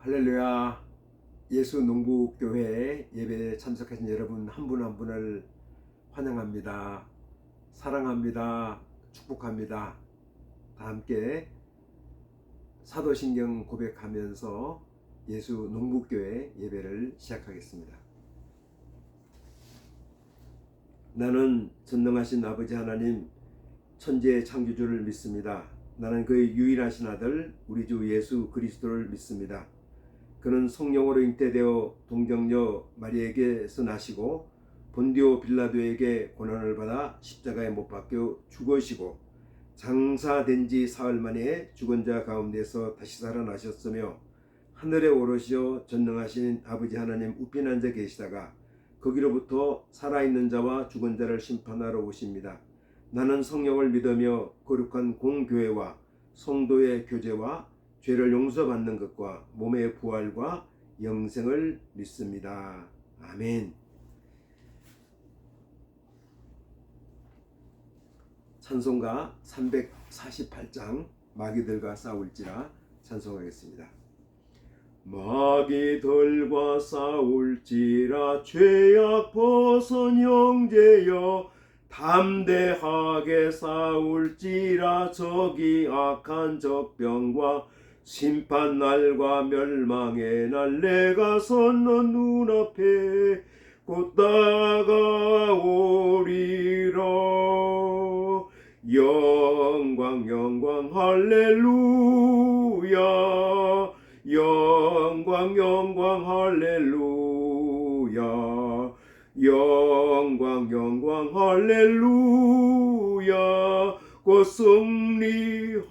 할렐루야. 예수 농부교회 예배에 참석하신 여러분 한 분 한 분을 환영합니다. 사랑합니다. 축복합니다. 다 함께 사도신경 고백하면서 예수 농부교회 예배를 시작하겠습니다. 나는 전능하신 아버지 하나님 천지의 창조주를 믿습니다. 나는 그의 유일하신 아들 우리 주 예수 그리스도를 믿습니다. 그는 성령으로 잉태되어 동정녀 마리에게서 나시고 본디오 빌라도에게 고난을 받아 십자가에 못 박혀 죽으시고 장사된 지 사흘 만에 죽은 자 가운데서 다시 살아나셨으며 하늘에 오르시어 전능하신 아버지 하나님 우편 앉아 계시다가 거기로부터 살아있는 자와 죽은 자를 심판하러 오십니다. 나는 성령을 믿으며 거룩한 공교회와 성도의 교제와 죄를 용서받는 것과 몸의 부활과 영생을 믿습니다. 아멘. 찬송가 348장 마귀들과 싸울지라 찬송하겠습니다. 마귀들과 싸울지라 죄악 벗은 형제여 담대하게 싸울지라 적이 악한 적병과 심판날과 멸망의 날 내가 섰는 눈앞에 곧 다가오리라. 영광 영광 할렐루야. 영광 영광 할렐루야. 영광 영광 할렐루야. 곧 승리하리라.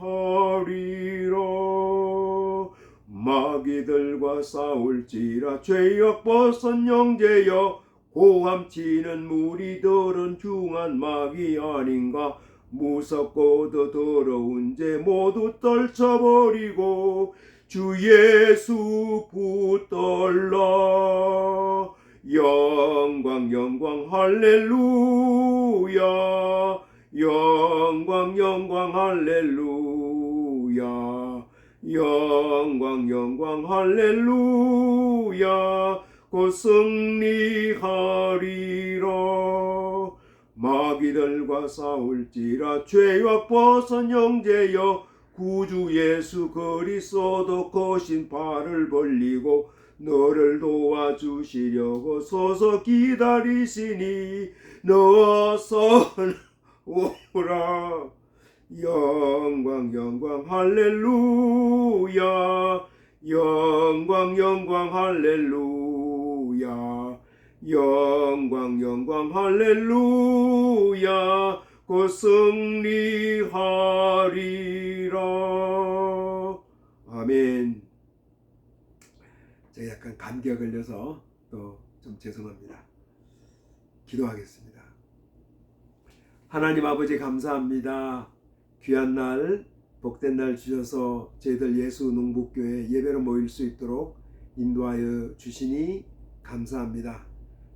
마귀들과 싸울지라 죄악 벗은 형제여 고함치는 무리들은 중한 마귀 아닌가. 무섭고도 더러운 죄 모두 떨쳐버리고 주 예수 붙들라. 영광 영광 할렐루야. 영광 영광 할렐루야. 영광 영광 할렐루야. 곧 승리하리라. 마귀들과 싸울지라 죄악 벗은 형제여 구주 예수 그리스도 거신 발을 벌리고 너를 도와주시려고 서서 기다리시니 너서 오라. 영광 영광 할렐루야. 영광 영광 할렐루야. 영광 영광 할렐루야. 곧 승리하리라. 아멘. 제가 약간 감기가 걸려서 또 좀 죄송합니다. 기도하겠습니다. 하나님 아버지 감사합니다. 귀한 날 복된 날 주셔서 저희들 예수 농부교회 예배로 모일 수 있도록 인도하여 주시니 감사합니다.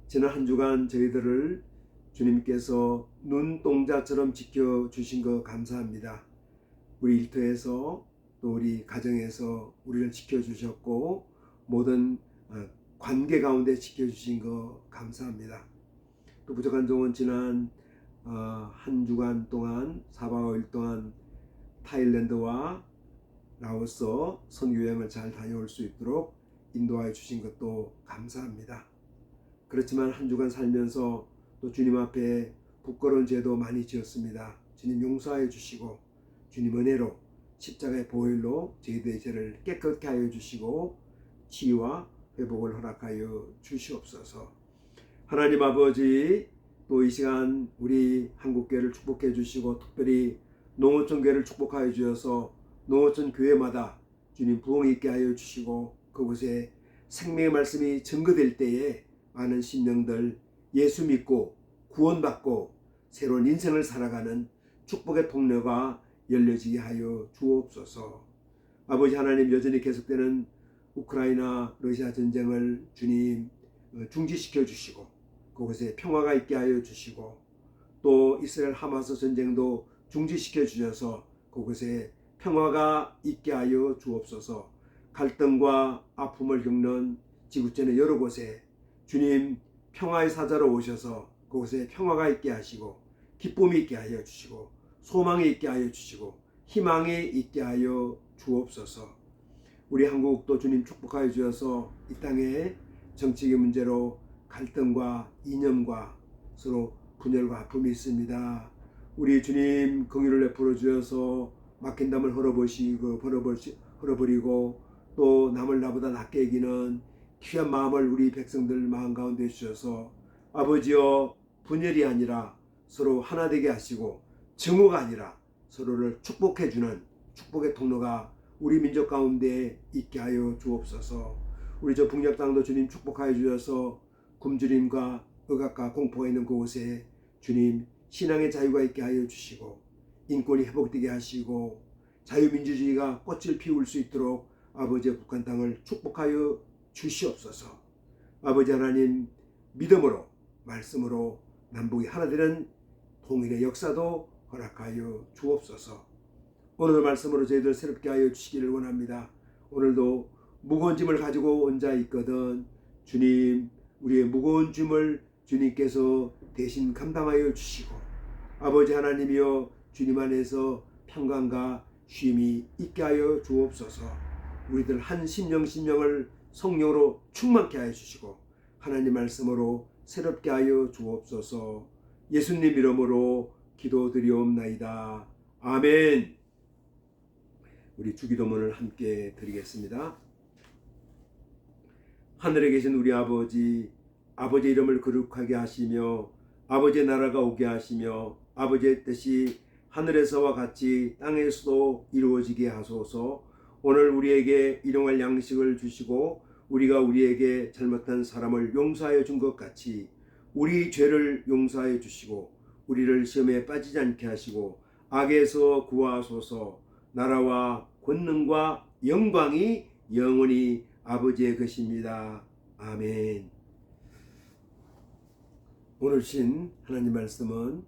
지난 한 주간 저희들을 주님께서 눈동자처럼 지켜주신 것 감사합니다. 우리 일터에서 또 우리 가정에서 우리를 지켜주셨고 모든 관계 가운데 지켜주신 것 감사합니다. 또 부족한 종은 지난 한 주간 동안 4박 5일 동안 타일랜드와 라오스 선교여행을 잘 다녀올 수 있도록 인도하여 주신 것도 감사합니다. 그렇지만 한 주간 살면서 또 주님 앞에 부끄러운 죄도 많이 지었습니다. 주님 용서하여 주시고 주님 은혜로 십자가의 보혈로 저희들의 죄를 깨끗게 하여 주시고 치유와 회복을 허락하여 주시옵소서. 하나님 아버지 또 이 시간 우리 한국교회를 축복해 주시고 특별히 농어촌교회를 축복하여 주셔서 농어촌 교회마다 주님 부흥 있게 하여 주시고 그곳에 생명의 말씀이 증거될 때에 많은 심령들 예수 믿고 구원받고 새로운 인생을 살아가는 축복의 통로가 열려지게 하여 주옵소서. 아버지 하나님 여전히 계속되는 우크라이나 러시아 전쟁을 주님 중지시켜 주시고 그곳에 평화가 있게 하여 주시고 또 이스라엘 하마스 전쟁도 중지시켜 주셔서 그곳에 평화가 있게 하여 주옵소서. 갈등과 아픔을 겪는 지구촌의 여러 곳에 주님 평화의 사자로 오셔서 그곳에 평화가 있게 하시고 기쁨이 있게 하여 주시고 소망이 있게 하여 주시고 희망이 있게 하여 주옵소서. 우리 한국도 주님 축복하여 주셔서 이 땅에 정치의 문제로 갈등과 이념과 서로 분열과 아픔이 있습니다. 우리 주님 긍휼을 베풀어 주셔서 막힌 담을 헐어버리고 또 남을 나보다 낮게 여기는 귀한 마음을 우리 백성들 마음 가운데 주셔서 아버지여 분열이 아니라 서로 하나 되게 하시고 증오가 아니라 서로를 축복해 주는 축복의 통로가 우리 민족 가운데 있게 하여 주옵소서. 우리 저 북녘 땅도 주님 축복하여 주셔서 굶주림과 억압과 공포가 있는 그곳에 주님 신앙의 자유가 있게 하여 주시고 인권이 회복되게 하시고 자유민주주의가 꽃을 피울 수 있도록 아버지의 북한 땅을 축복하여 주시옵소서. 아버지 하나님 믿음으로 말씀으로 남북이 하나 되는 통일의 역사도 허락하여 주옵소서. 오늘 말씀으로 저희들 새롭게 하여 주시기를 원합니다. 오늘도 무거운 짐을 가지고 온 자 있거든 주님 우리의 무거운 짐을 주님께서 대신 감당하여 주시고 아버지 하나님이여 주님 안에서 평강과 쉼이 있게 하여 주옵소서. 우리들 한 심령을 성령으로 충만케 하여 주시고 하나님 말씀으로 새롭게 하여 주옵소서. 예수님 이름으로 기도드리옵나이다. 아멘. 우리 주기도문을 함께 드리겠습니다. 하늘에 계신 우리 아버지, 아버지의 이름을 거룩하게 하시며 아버지의 나라가 오게 하시며 아버지의 뜻이 하늘에서와 같이 땅에서도 이루어지게 하소서. 오늘 우리에게 일용할 양식을 주시고 우리가 우리에게 잘못한 사람을 용서하여 준 것 같이 우리 죄를 용서하여 주시고 우리를 시험에 빠지지 않게 하시고 악에서 구하소서. 나라와 권능과 영광이 영원히 아버지의 것입니다. 아멘. 오늘 주신 하나님 말씀은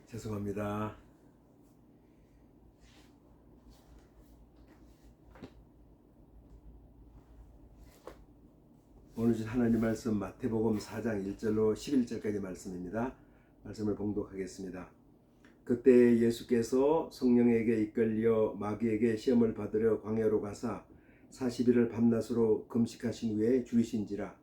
죄송합니다. 오늘 주신 하나님 말씀 마태복음 4장 1절로 11절까지 말씀입니다. 말씀을 봉독하겠습니다. 그때 예수께서 성령에게 이끌려 마귀에게 시험을 받으려 광야로 가사 40일을 밤낮으로 금식하신 후에 죽으신지라.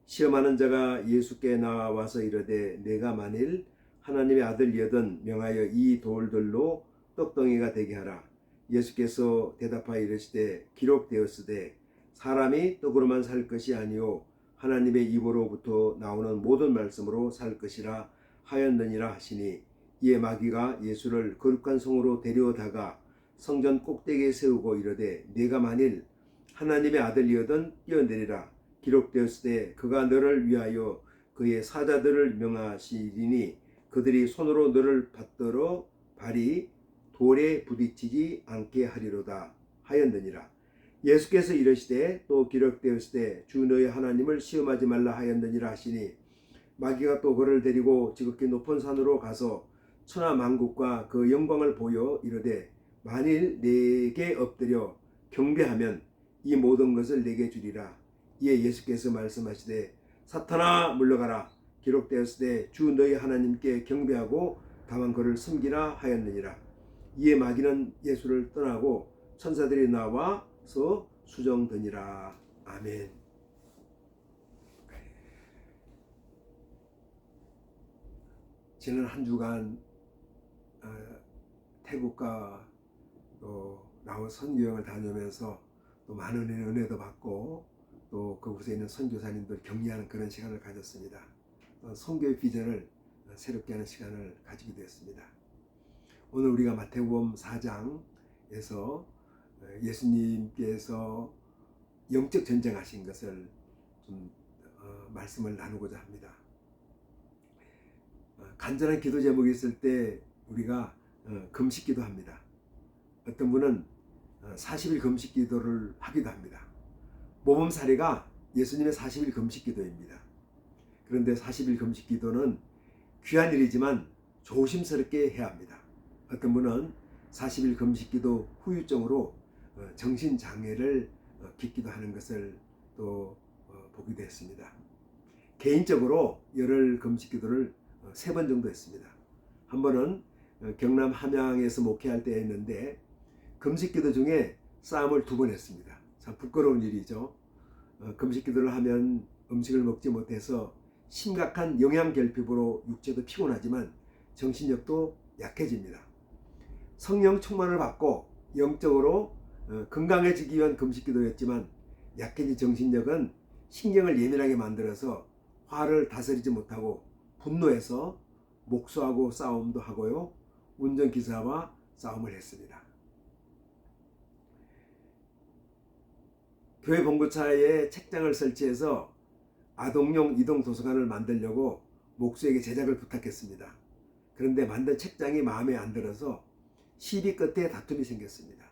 시험하는 자가 예수께 나와서 이르되 내가 만일 하나님의 아들이거든 명하여 이 돌들로 떡덩이가 되게 하라. 예수께서 대답하여 이르시되 기록되었으되 사람이 떡으로만 살 것이 아니요 하나님의 입으로부터 나오는 모든 말씀으로 살 것이라 하였느니라 하시니 이에 마귀가 예수를 거룩한 성으로 데려다가 성전 꼭대기에 세우고 이르되 네가 만일 하나님의 아들이거든 뛰어내리라. 기록되었으되 그가 너를 위하여 그의 사자들을 명하시리니 그들이 손으로 너를 받들어 발이 돌에 부딪히지 않게 하리로다. 하였느니라. 예수께서 이르시되 또 기록되었으되 주 너희 하나님을 시험하지 말라 하였느니라 하시니 마귀가 또 그를 데리고 지극히 높은 산으로 가서 천하 만국과 그 영광을 보여 이르되 만일 내게 엎드려 경배하면 이 모든 것을 내게 주리라. 이에 예수께서 말씀하시되 사탄아 물러가라. 기록되었으되 주 너희 하나님께 경배하고 다만 그를 섬기라 하였느니라. 이에 마귀는 예수를 떠나고 천사들이 나와서 수정되니라. 아멘. 지난 한 주간 태국과 또 라오스 선교여행을 다녀오면서 또 많은 은혜도 받고 또 그곳에 있는 선교사님들 격려하는 그런 시간을 가졌습니다. 선교의 비전을 새롭게 하는 시간을 가지게 되었습니다. 오늘 우리가 마태복음 4장에서 예수님께서 영적 전쟁하신 것을 좀 말씀을 나누고자 합니다. 간절한 기도 제목이 있을 때 우리가 금식 기도합니다. 어떤 분은 40일 금식 기도를 하기도 합니다. 모범 사례가 예수님의 40일 금식 기도입니다. 그런데 40일 금식 기도는 귀한 일이지만 조심스럽게 해야 합니다. 어떤 분은 40일 금식 기도 후유증으로 정신장애를 빚기도 하는 것을 또 보기도 했습니다. 개인적으로 열흘 금식 기도를 3번 정도 했습니다. 한 번은 경남 함양에서 목회할 때 했는데 금식 기도 중에 싸움을 2번 했습니다. 참 부끄러운 일이죠. 금식 기도를 하면 음식을 먹지 못해서 심각한 영양 결핍으로 육체도 피곤하지만 정신력도 약해집니다. 성령 충만을 받고 영적으로 건강해지기 위한 금식 기도였지만 약해진 정신력은 신경을 예민하게 만들어서 화를 다스리지 못하고 분노해서 목수하고 싸움도 하고요. 운전기사와 싸움을 했습니다. 교회 본부차에 책장을 설치해서 아동용 이동 도서관을 만들려고 목수에게 제작을 부탁했습니다. 그런데 만든 책장이 마음에 안 들어서 시비 끝에 다툼이 생겼습니다.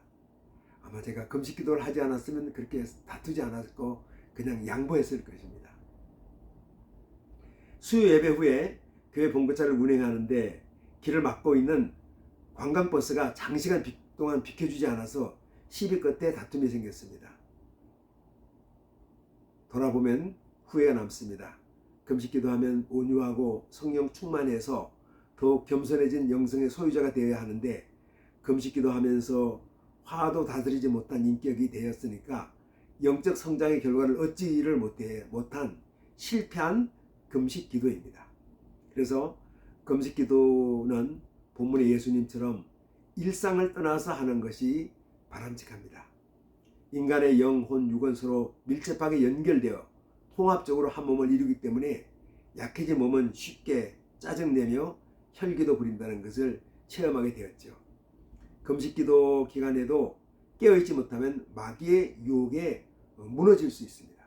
아마 제가 금식 기도를 하지 않았으면 그렇게 다투지 않았고 그냥 양보했을 것입니다. 수요 예배 후에 교회 본부차를 운행하는데 길을 막고 있는 관광버스가 장시간 동안 비켜주지 않아서 시비 끝에 다툼이 생겼습니다. 돌아보면 후회가 남습니다. 금식 기도하면 온유하고 성령 충만해서 더욱 겸손해진 영성의 소유자가 되어야 하는데 금식 기도하면서 화도 다스리지 못한 인격이 되었으니까 영적 성장의 결과를 얻지를 못한 실패한 금식 기도입니다. 그래서 금식 기도는 본문의 예수님처럼 일상을 떠나서 하는 것이 바람직합니다. 인간의 영, 혼, 육은 서로 밀접하게 연결되어 통합적으로 한 몸을 이루기 때문에 약해진 몸은 쉽게 짜증내며 혈기도 부린다는 것을 체험하게 되었죠. 금식기도 기간에도 깨어있지 못하면 마귀의 유혹에 무너질 수 있습니다.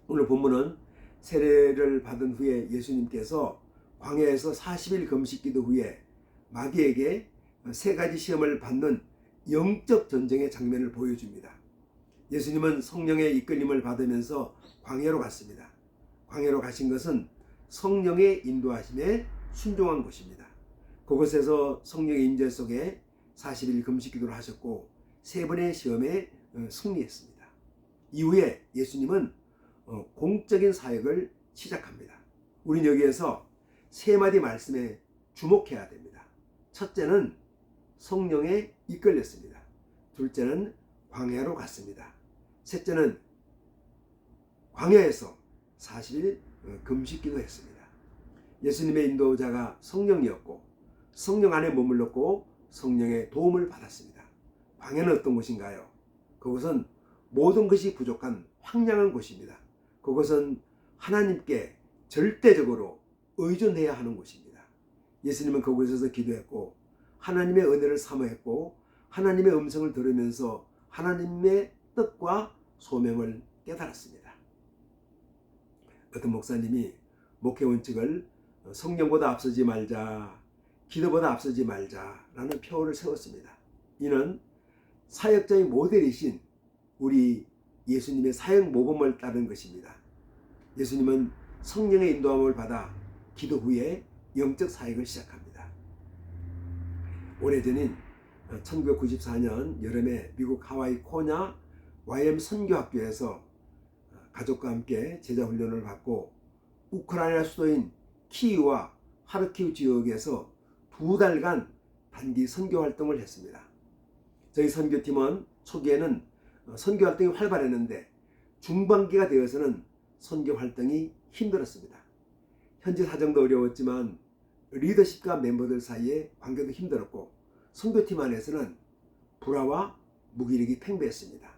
오늘 본문은 세례를 받은 후에 예수님께서 광야에서 40일 금식기도 후에 마귀에게 3가지 시험을 받는 영적 전쟁의 장면을 보여줍니다. 예수님은 성령의 이끌림을 받으면서 광야로 갔습니다. 광야로 가신 것은 성령의 인도하심에 순종한 곳입니다. 그곳에서 성령의 임재 속에 40일 금식기도를 하셨고 3번의 시험에 승리했습니다. 이후에 예수님은 공적인 사역을 시작합니다. 우리는 여기에서 3마디 말씀에 주목해야 됩니다. 첫째는 성령에 이끌렸습니다. 둘째는 광야로 갔습니다. 셋째는 광야에서 40일 금식기도 했습니다. 예수님의 인도자가 성령이었고 성령 안에 머물렀고 성령의 도움을 받았습니다. 광야는 어떤 곳인가요? 그것은 모든 것이 부족한 황량한 곳입니다. 그것은 하나님께 절대적으로 의존해야 하는 곳입니다. 예수님은 그곳에서 기도했고 하나님의 은혜를 사모했고 하나님의 음성을 들으면서 하나님의 뜻과 소명을 깨달았습니다. 어떤 목사님이 목회 원칙을 성령보다 앞서지 말자, 기도보다 앞서지 말자라는 표어를 세웠습니다. 이는 사역자의 모델이신 우리 예수님의 사역 모범을 따른 것입니다. 예수님은 성령의 인도함을 받아 기도 후에 영적 사역을 시작합니다. 오래전인 1994년 여름에 미국 하와이 코냐 YM 선교학교에서 가족과 함께 제자훈련을 받고 우크라이나 수도인 키이우와 하르키우 지역에서 2달간 단기 선교활동을 했습니다. 저희 선교팀은 초기에는 선교활동이 활발했는데 중반기가 되어서는 선교활동이 힘들었습니다. 현지 사정도 어려웠지만 리더십과 멤버들 사이에 관계도 힘들었고 선교팀 안에서는 불화와 무기력이 팽배했습니다.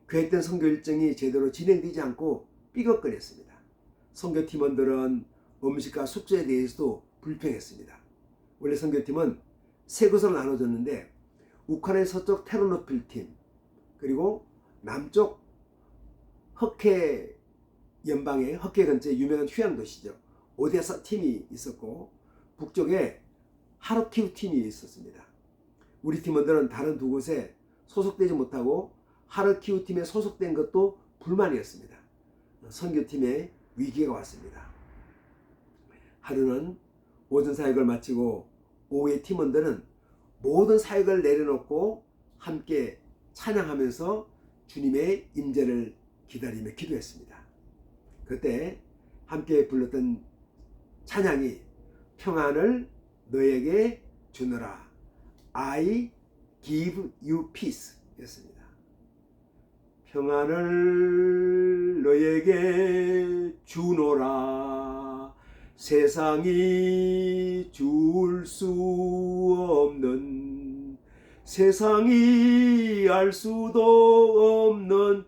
계획된 선교 일정이 제대로 진행되지 않고 삐걱거렸습니다. 선교팀원들은 음식과 숙소에 대해서도 불평했습니다. 원래 선교팀은 세 곳으로 나눠졌는데 우크라이나 서쪽 테르노필 팀, 그리고 남쪽 흑해 연방의 흑해 근처에 유명한 휴양 도시죠. 오데사 팀이 있었고 북쪽에 하르키우 팀이 있었습니다. 우리 팀원들은 다른 두 곳에 소속되지 못하고 하르키우 팀에 소속된 것도 불만이었습니다. 선교팀에 위기가 왔습니다. 하루는 오전 사역을 마치고 오후에 팀원들은 모든 사역을 내려놓고 함께 찬양하면서 주님의 임재를 기다리며 기도했습니다. 그때 함께 불렀던 찬양이 평안을 너에게 주노라, I give you peace 였습니다. 평안을 너에게 주노라, 세상이 줄 수 없는, 세상이 알 수도 없는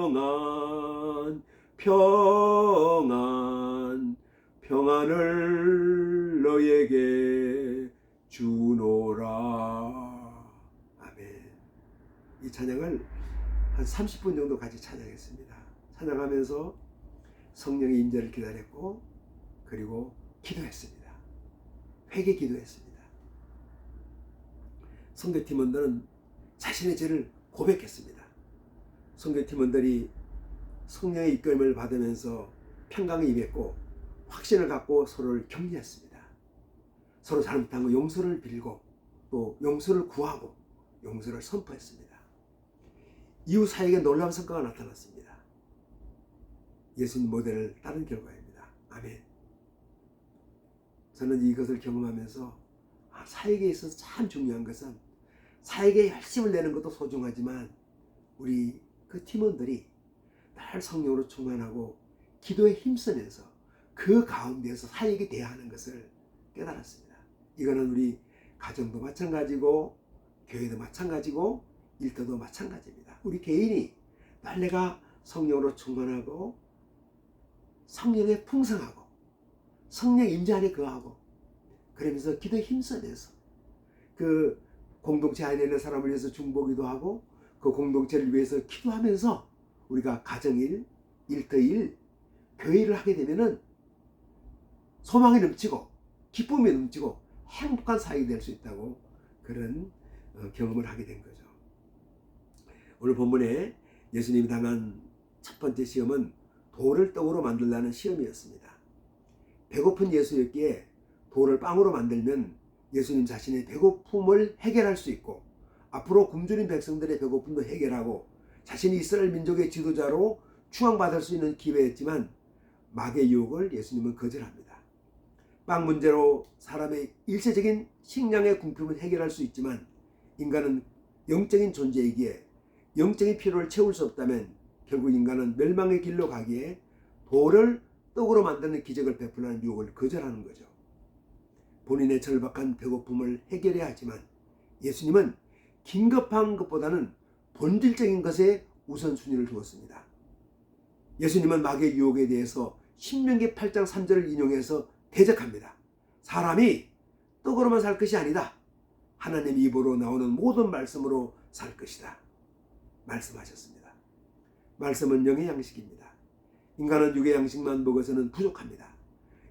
평안, 평안, 평안을 너에게 주노라. 아멘. 이 찬양을 한 30분 정도 같이 찬양했습니다. 찬양하면서 성령의 임재를 기다렸고 그리고 기도했습니다. 회개 기도했습니다. 선교팀원들은 자신의 죄를 고백했습니다. 선교팀원들이 성령의 이끌림을 받으면서 평강에 임했고 확신을 갖고 서로를 격려했습니다. 서로 잘못한 거 용서를 빌고 또 용서를 구하고 용서를 선포했습니다. 이후 사역에 놀라운 성과가 나타났습니다. 예수님 모델을 따른 결과입니다. 아멘. 저는 이것을 경험하면서 사역에 있어서 참 중요한 것은 사역에 열심을 내는 것도 소중하지만 우리 그 팀원들이 날 성령으로 충만하고 기도에 힘쓰면서 그 가운데에서 사역에 대하는 것을 깨달았습니다. 이거는 우리 가정도 마찬가지고 교회도 마찬가지고 일터도 마찬가지입니다. 우리 개인이 날 내가 성령으로 충만하고 성령에 풍성하고 성령 임재 안에 거하고 그러면서 기도에 힘써내서 그 공동체 안에 있는 사람을 위해서 중보기도 하고 그 공동체를 위해서 기도하면서 우리가 가정일, 일터일, 교회를 하게 되면은 소망이 넘치고 기쁨이 넘치고 행복한 사역이 될 수 있다고 그런 경험을 하게 된 거죠. 오늘 본문에 예수님이 당한 첫 번째 시험은 돌을 떡으로 만들라는 시험이었습니다. 배고픈 예수였기에 돌을 빵으로 만들면 예수님 자신의 배고픔을 해결할 수 있고 앞으로 굶주린 백성들의 배고픔도 해결하고 자신이 이스라엘 민족의 지도자로 추앙받을 수 있는 기회였지만 마귀의 유혹을 예수님은 거절합니다. 빵 문제로 사람의 일시적인 식량의 궁핍을 해결할 수 있지만 인간은 영적인 존재이기에 영적인 필요를 채울 수 없다면 결국 인간은 멸망의 길로 가기에 돌을 떡으로 만드는 기적을 베풀라는 유혹을 거절하는 거죠. 본인의 절박한 배고픔을 해결해야 하지만 예수님은 긴급한 것보다는 본질적인 것에 우선순위를 두었습니다. 예수님은 마귀의 유혹에 대해서 신명기 8장 3절을 인용해서 대적합니다. 사람이 떡으로만 살 것이 아니다. 하나님 입으로 나오는 모든 말씀으로 살 것이다. 말씀하셨습니다. 말씀은 영의 양식입니다. 인간은 육의 양식만 먹어서는 부족합니다.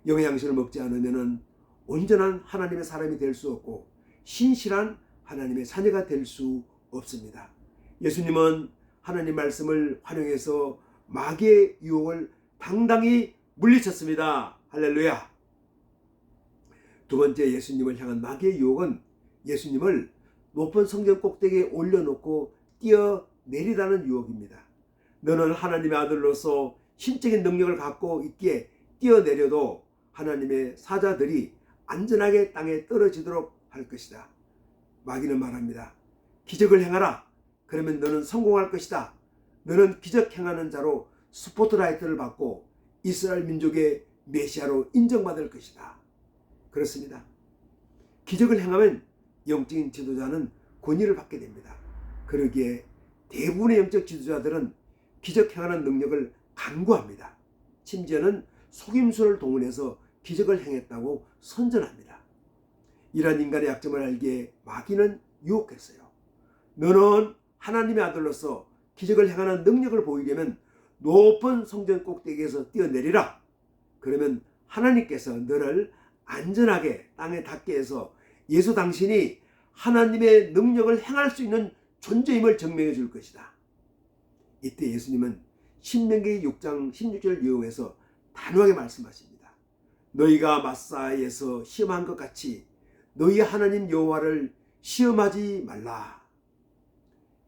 영의 양식을 먹지 않으면 온전한 하나님의 사람이 될 수 없고 신실한 하나님의 자녀가 될 수 없습니다. 예수님은 하나님 말씀을 활용해서 마귀의 유혹을 당당히 물리쳤습니다. 할렐루야. 두 번째, 예수님을 향한 마귀의 유혹은 예수님을 높은 성전 꼭대기에 올려놓고 뛰어내리라는 유혹입니다. 너는 하나님의 아들로서 신적인 능력을 갖고 있기에 뛰어내려도 하나님의 사자들이 안전하게 땅에 떨어지도록 할 것이다. 마귀는 말합니다. 기적을 행하라. 그러면 너는 성공할 것이다. 너는 기적 행하는 자로 스포트라이트를 받고 이스라엘 민족의 메시아로 인정받을 것이다. 그렇습니다. 기적을 행하면 영적인 지도자는 권위를 받게 됩니다. 그러기에 대부분의 영적 지도자들은 기적 행하는 능력을 간구합니다. 심지어는 속임수를 동원해서 기적을 행했다고 선전합니다. 이러한 인간의 약점을 알기에 마귀는 유혹했어요. 너는 하나님의 아들로서 기적을 행하는 능력을 보이려면 높은 성전 꼭대기에서 뛰어내리라. 그러면 하나님께서 너를 안전하게 땅에 닿게 해서 예수 당신이 하나님의 능력을 행할 수 있는 존재임을 증명해 줄 것이다. 이때 예수님은 신명기 6장 16절을 이용해서 단호하게 말씀하십니다. 너희가 마사에서 시험한 것 같이 너희 하나님 여호와를 시험하지 말라.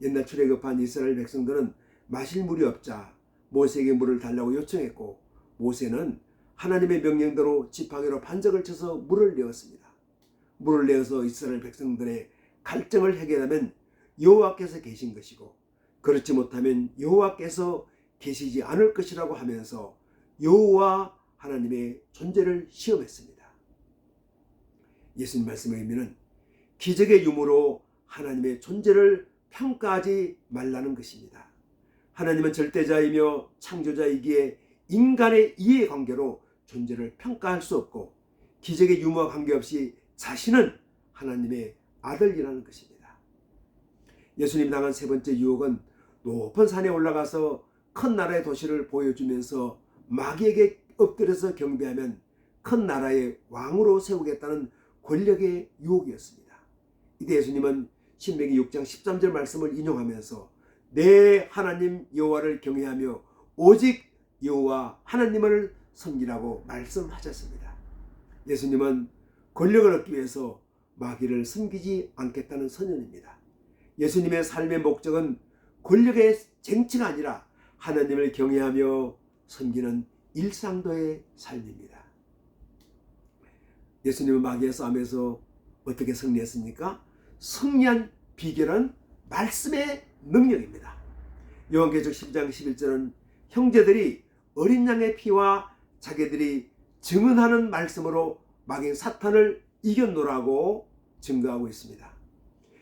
옛날 출애굽한 이스라엘 백성들은 마실 물이 없자 모세에게 물을 달라고 요청했고, 모세는 하나님의 명령대로 지팡이로 반석을 쳐서 물을 내었습니다. 물을 내어서 이스라엘 백성들의 갈증을 해결하면 여호와께서 계신 것이고, 그렇지 못하면 여호와께서 계시지 않을 것이라고 하면서 여호와 하나님의 존재를 시험했습니다. 예수님 말씀의 의미는 기적의 유무로 하나님의 존재를 평가하지 말라는 것입니다. 하나님은 절대자이며 창조자이기에 인간의 이해관계로 존재를 평가할 수 없고, 기적의 유무와 관계없이 자신은 하나님의 아들이라는 것입니다. 예수님 당한 세 번째 유혹은 높은 산에 올라가서 큰 나라의 도시를 보여주면서 마귀에게 엎드려서 경배하면 큰 나라의 왕으로 세우겠다는 권력의 유혹이었습니다. 이때 예수님은 신명기 6장 13절 말씀을 인용하면서 내 하나님 여호와를 경외하며 오직 여호와 하나님을 섬기라고 말씀하셨습니다. 예수님은 권력을 얻기 위해서 마귀를 섬기지 않겠다는 선언입니다. 예수님의 삶의 목적은 권력의 쟁취가 아니라 하나님을 경외하며 섬기는 일상도의 삶입니다. 예수님은 마귀의 싸움에서 어떻게 승리했습니까? 승리한 비결은 말씀의 능력입니다. 요한계시록 10장 11절은 형제들이 어린 양의 피와 자기들이 증언하는 말씀으로 마귀 사탄을 이겼노라고 증거하고 있습니다.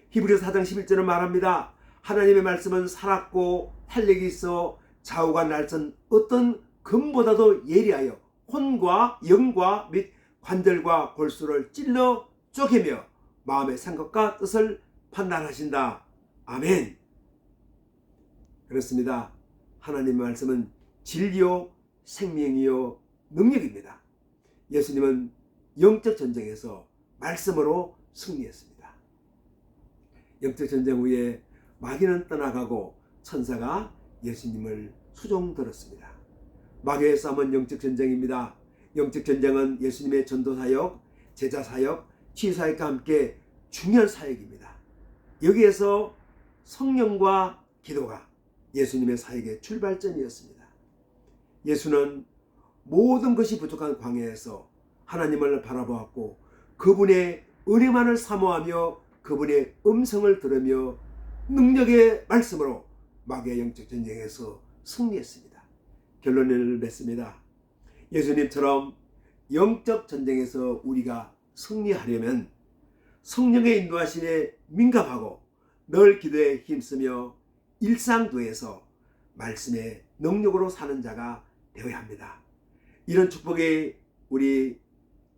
히브리서 4장 11절은 말합니다. 하나님의 말씀은 살았고 활력이 있어 좌우가 날선 어떤 금보다도 예리하여 혼과 영과 및 관절과 골수를 찔러 쪼개며 마음의 생각과 뜻을 판단하신다. 아멘. 그렇습니다. 하나님의 말씀은 진리요 생명이요 능력입니다. 예수님은 영적 전쟁에서 말씀으로 승리했습니다. 영적 전쟁 후에 마귀는 떠나가고 천사가 예수님을 수종들었습니다. 마귀의 싸움은 영적 전쟁입니다. 영적 전쟁은 예수님의 전도사역, 제자사역, 치유사역과 함께 중요한 사역입니다. 여기에서 성령과 기도가 예수님의 사역의 출발점이었습니다. 예수는 모든 것이 부족한 광야에서 하나님을 바라보았고 그분의 은혜만을 사모하며 그분의 음성을 들으며 능력의 말씀으로 마귀의 영적 전쟁에서 승리했습니다. 결론을 맺습니다. 예수님처럼 영적 전쟁에서 우리가 승리하려면 성령의 인도하심에 민감하고 늘 기도에 힘쓰며 일상도에서 말씀의 능력으로 사는 자가 되어야 합니다. 이런 축복이 우리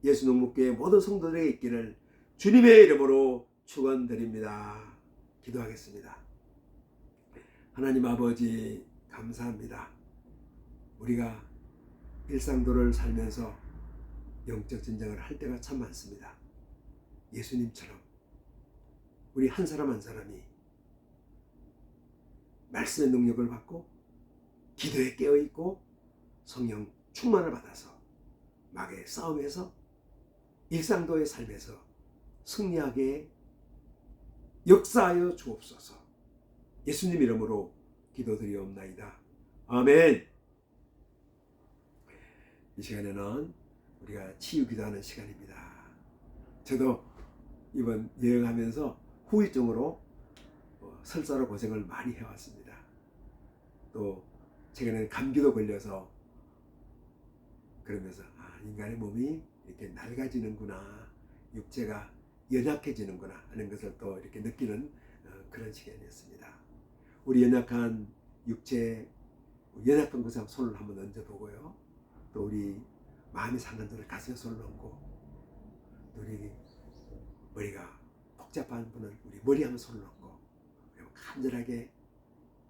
예수농목교회 모든 성도들에게 있기를 주님의 이름으로 축원드립니다. 기도하겠습니다. 하나님 아버지 감사합니다. 우리가 일상도를 살면서 영적 전쟁을 할 때가 참 많습니다. 예수님처럼 우리 한 사람 한 사람이 말씀의 능력을 받고 기도에 깨어있고 성령 충만을 받아서 마귀의 싸움에서 일상도의 삶에서 승리하게 역사하여 주옵소서. 예수님 이름으로 기도드리옵나이다. 아멘. 이 시간에는 우리가 치유 기도하는 시간입니다. 저도 이번 여행하면서 후유증으로 설사로 고생을 많이 해왔습니다. 또 최근에는 감기도 걸려서 그러면서 인간의 몸이 이렇게 낡아지는구나, 육체가 연약해지는구나 하는 것을 또 이렇게 느끼는 그런 시간이었습니다. 우리 연약한 육체, 연약한 곳에 손을 한번 얹어보고요. 또 우리 마음이 상한 데를 가슴에 손을 얹고, 또 우리 머리가 복잡한 분은 우리 머리에 한번 손을 얹고, 그리고 간절하게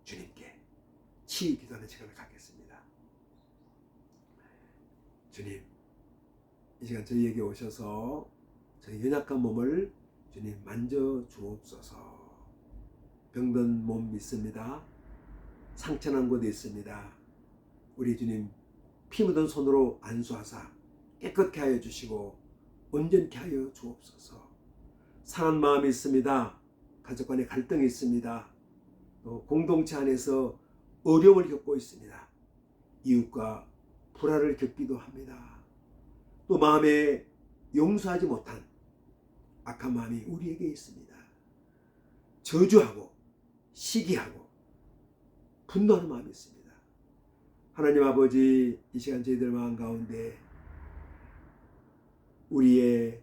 주님께 치유 기도하는 시간을 갖겠습니다. 주님, 이 시간 저희에게 오셔서 저희 연약한 몸을 주님 만져 주옵소서. 병든 몸 있습니다. 상처난 곳이 있습니다. 우리 주님 피 묻은 손으로 안수하사 깨끗게 하여 주시고 온전케 하여 주옵소서. 상한 마음이 있습니다. 가족 간의 갈등이 있습니다. 또 공동체 안에서 어려움을 겪고 있습니다. 이웃과 불화를 겪기도 합니다. 또 마음에 용서하지 못한 악한 마음이 우리에게 있습니다. 저주하고 시기하고 분노하는 마음이 있습니다. 하나님 아버지, 이 시간 저희들 마음 가운데 우리의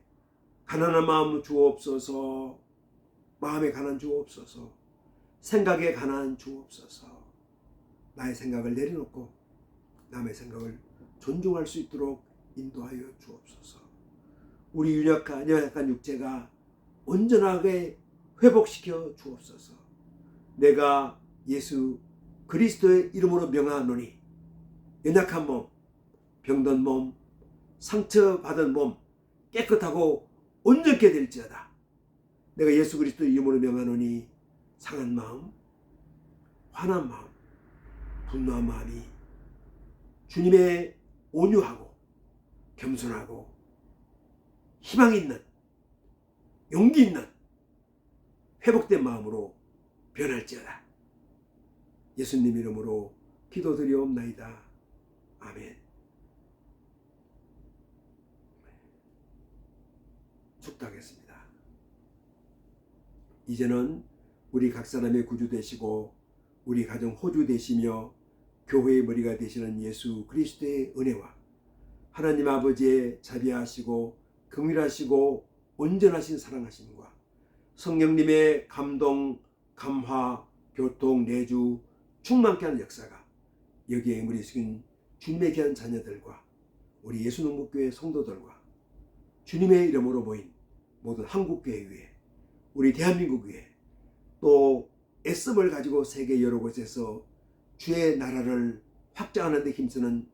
가난한 마음 주옵소서. 마음에 가난 주옵소서. 생각에 가난 주옵소서. 나의 생각을 내려놓고 남의 생각을 존중할 수 있도록 인도하여 주옵소서. 우리 연약한 육체가 온전하게 회복시켜 주옵소서. 내가 예수 그리스도의 이름으로 명하노니 연약한 몸, 병든 몸, 상처받은 몸 깨끗하고 온전케 될지어다. 내가 예수 그리스도의 이름으로 명하노니 상한 마음, 화난 마음, 분노한 마음이 주님의 온유하고 겸손하고 희망 있는, 용기 있는 회복된 마음으로 변할지어다. 예수님 이름으로 기도드리옵나이다. 아멘. 축도하겠습니다. 이제는 우리 각 사람의 구주 되시고 우리 가정 호주 되시며 교회의 머리가 되시는 예수 그리스도의 은혜와 하나님 아버지의 자비하시고 긍휼하시고 온전하신 사랑하심과 성령님의 감동, 감화, 교통, 내주 충만케 하는 역사가 여기에 우리 숙인 주님의 귀한 자녀들과 우리 예수농복교회 성도들과 주님의 이름으로 모인 모든 한국교회 위에 우리 대한민국 위에 또 애씀을 가지고 세계 여러 곳에서 주의 나라를 확장하는 데 힘쓰는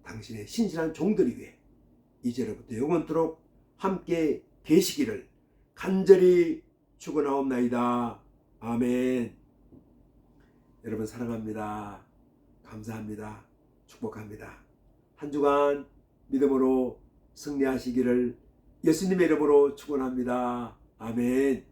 당신의 신실한 종들이 위해 이제로부터 영원토록 함께 계시기를 간절히 축원하옵나이다. 아멘. 여러분 사랑합니다. 감사합니다. 축복합니다. 한 주간 믿음으로 승리하시기를 예수님의 이름으로 축원합니다. 아멘.